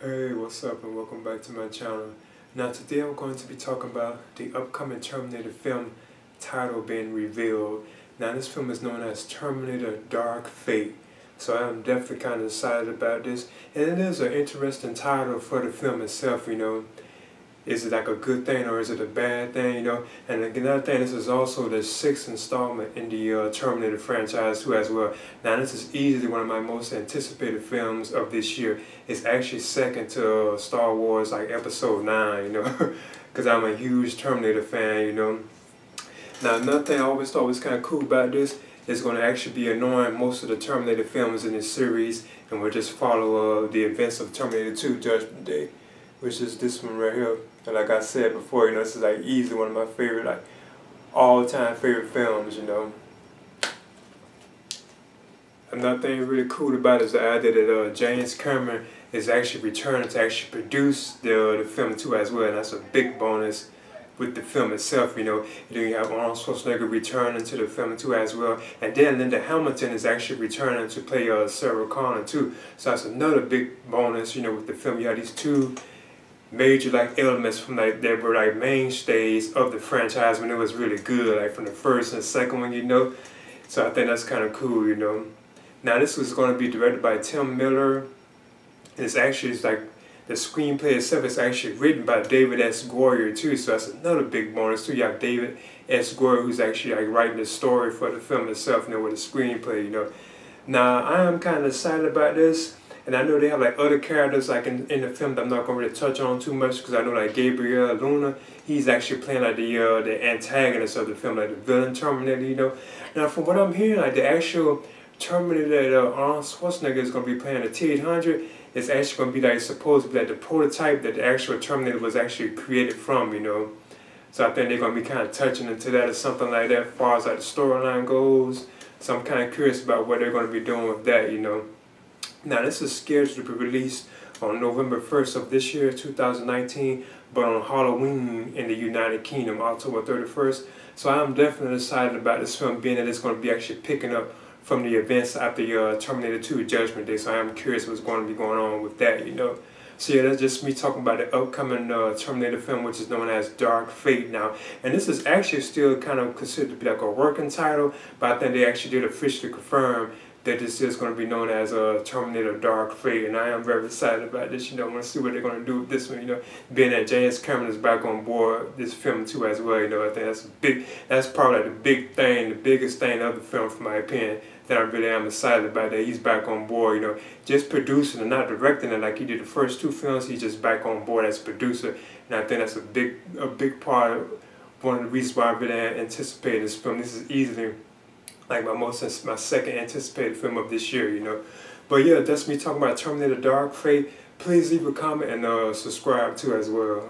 Hey, what's up and welcome back to my channel. Now today I'm going to be talking about the upcoming Terminator film title being revealed. Now this film is known as Terminator Dark Fate. So I'm definitely kind of excited about this. And it is an interesting title for the film itself, you know. Is it like a good thing or is it a bad thing, you know? And another thing, this is also the 6th installment in the Terminator franchise too as well. Now this is easily one of my most anticipated films of this year. It's actually second to Star Wars like Episode 9, you know? Because I'm a huge Terminator fan, you know? Now another thing I always thought was kind of cool about this is going to actually be ignoring most of the Terminator films in this series, and we'll just follow the events of Terminator 2 Judgment Day, which is this one right here. And like I said before, you know, this is like easily one of my favorite, like all-time favorite films, you know. Another thing really cool about it is the idea that James Cameron is actually returning to actually produce the film too as well, and that's a big bonus with the film itself, you know. And then you have Arnold Schwarzenegger returning to the film too as well, and then Linda Hamilton is actually returning to play Sarah Connor too. So that's another big bonus, you know, with the film. You have these two major like elements from like that were like mainstays of the franchise when it was really good, like from the first and second one, you know. So I think that's kind of cool, you know. Now this was going to be directed by Tim Miller. It's like the screenplay itself is actually written by David S. Goyer too, so that's another big bonus too. You have David S. Goyer who's actually like writing the story for the film itself, you know, with the screenplay, you know. Now I am kind of excited about this. And I know they have like other characters like in the film that I'm not going to really touch on too much, because I know like Gabriel Luna, he's actually playing like the antagonist of the film, like the villain Terminator, you know. Now from what I'm hearing, like the actual Terminator that Arnold Schwarzenegger is going to be playing, the T-800, is actually going to be like supposed to be like the prototype that the actual Terminator was actually created from, you know. So I think they're going to be kind of touching into that or something like that as far as like the storyline goes. So I'm kind of curious about what they're going to be doing with that, you know. Now this is scheduled to be released on November 1st of this year, 2019, but on Halloween in the United Kingdom, October 31st. So I'm definitely excited about this film, being that it's going to be actually picking up from the events after Terminator 2 Judgment Day. So I'm curious what's going to be going on with that, you know. So yeah, that's just me talking about the upcoming Terminator film, which is known as Dark Fate now. And this is actually still kind of considered to be like a working title, but I think they actually did officially confirm that this is going to be known as Terminator Dark Fate, and I am very excited about this. You know, I want to see what they're going to do with this one. You know, being that James Cameron is back on board this film too as well. You know, I think that's big. That's probably like the big thing, the biggest thing of the film, from my opinion, that I really am excited about. That he's back on board. You know, just producing and not directing it like he did the first two films. He's just back on board as producer, and I think that's a big part. One of the reasons why I really anticipate this film. This is easily like my second anticipated film of this year, you know. But yeah, that's me talking about Terminator Dark Fate. Please leave a comment and subscribe too as well.